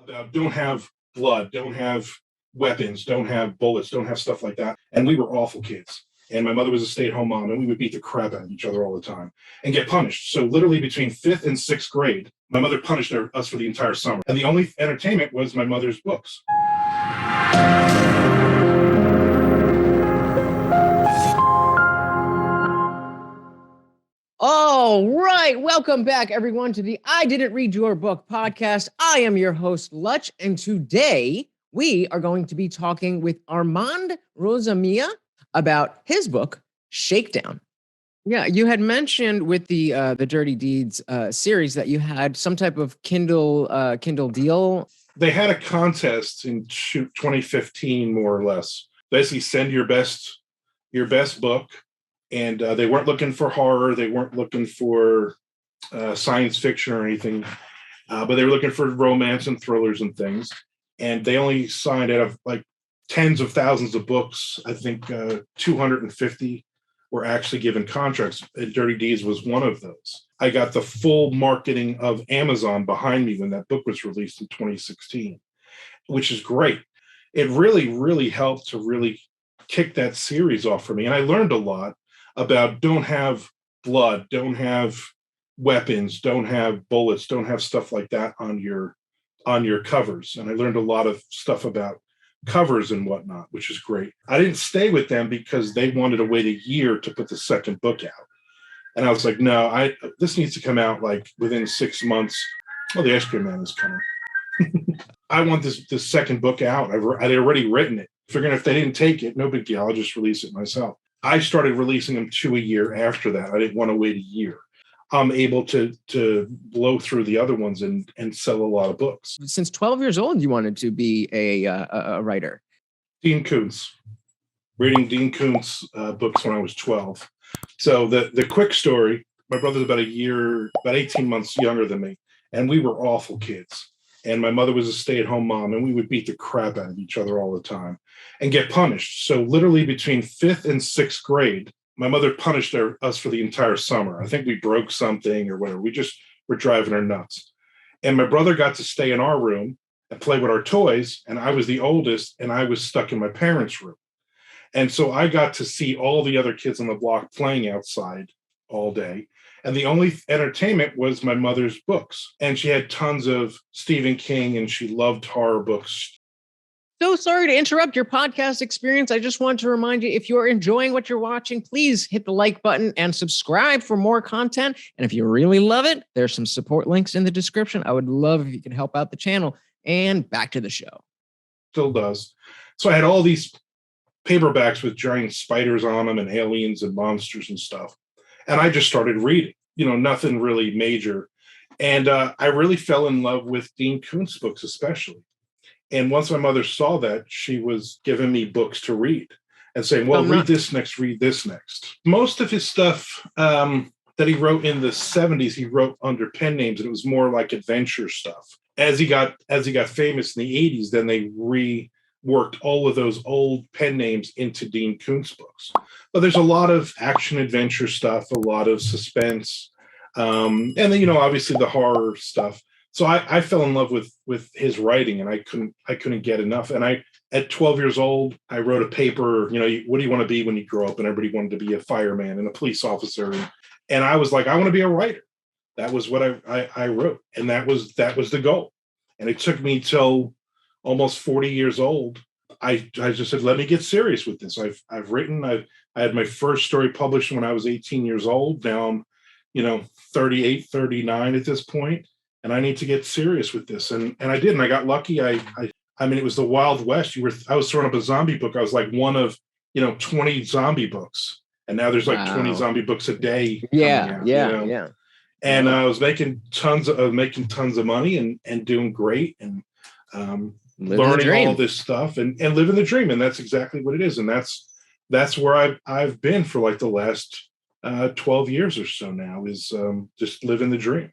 about don't have blood, don't have weapons, don't have bullets, don't have stuff like that. And we were awful kids. And my mother was a stay-at-home mom, and we would beat the crap out of each other all the time and get punished. So literally between fifth and sixth grade, my mother punished us for the entire summer. And the only entertainment was my mother's books. All right. Welcome back, everyone, to the I Didn't Read Your Book podcast. I am your host, Lutch, and today we are going to be talking with Armand Rosmilia about his book, Shakedown. Yeah, you had mentioned with the Dirty Deeds series that you had some type of Kindle deal. They had a contest in 2015, more or less. Basically, send your best book. And they weren't looking for horror. They weren't looking for science fiction or anything, but they were looking for romance and thrillers and things. And they only signed out of like tens of thousands of books. I think 250 were actually given contracts. And Dirty Deeds was one of those. I got the full marketing of Amazon behind me when that book was released in 2016, which is great. It really, really helped to really kick that series off for me. And I learned a lot about don't have blood, don't have weapons, don't have bullets, don't have stuff like that on your covers. And I learned a lot of stuff about covers and whatnot, which is great. I didn't stay with them because they wanted to wait a year to put the second book out. And I was like, no, this needs to come out like within 6 months. Oh, the ice cream man is coming. I want this second book out. I'd already written it. Figuring if they didn't take it, no big deal. I'll just release it myself. I started releasing them 2 a year after that. I didn't want to wait a year. I'm able to blow through the other ones and sell a lot of books. Since 12 years old, you wanted to be a writer. Dean Koontz. Reading Dean Koontz books when I was 12. So the quick story, my brother's about 18 months younger than me, and we were awful kids. And my mother was a stay-at-home mom, and we would beat the crap out of each other all the time and get punished. So literally between fifth and sixth grade, my mother punished us for the entire summer. I think we broke something or whatever. We just were driving her nuts. And my brother got to stay in our room and play with our toys, and I was the oldest, and I was stuck in my parents' room. And so I got to see all the other kids on the block playing outside all day. And the only entertainment was my mother's books. And she had tons of Stephen King, and she loved horror books. So sorry to interrupt your podcast experience. I just want to remind you, if you're enjoying what you're watching, please hit the like button and subscribe for more content. And if you really love it, there's some support links in the description. I would love if you could help out the channel. And back to the show. Still does. So I had all these paperbacks with giant spiders on them and aliens and monsters and stuff. And I just started reading, nothing really major. And I really fell in love with Dean Koontz books, especially. And once my mother saw that, she was giving me books to read and saying, well, read this next. Most of his stuff that he wrote in the 70s, he wrote under pen names, and it was more like adventure stuff. As he got famous in the 80s, then they reworked all of those old pen names into Dean Koontz books. But there's a lot of action adventure stuff, a lot of suspense, and then obviously the horror stuff. So I fell in love with his writing, and I couldn't get enough. And at 12 years old, I wrote a paper. What do you want to be when you grow up? And everybody wanted to be a fireman and a police officer, and I was like, I want to be a writer. That was what I wrote, and that was the goal. And it took me till almost 40 years old. I just said, let me get serious with this. I've written. I had my first story published when I was 18 years old. Now I'm 38, 39 at this point, and I need to get serious with this. And I did, and I got lucky. I mean, it was the Wild West. I was throwing up a zombie book. I was like one of 20 zombie books, and now there's like 20 zombie books a day. Yeah. And I was making tons of money and doing great and learning all this stuff and living the dream. And that's exactly what it is. And that's where I've been for like the last 12 years or so now, is just living the dream.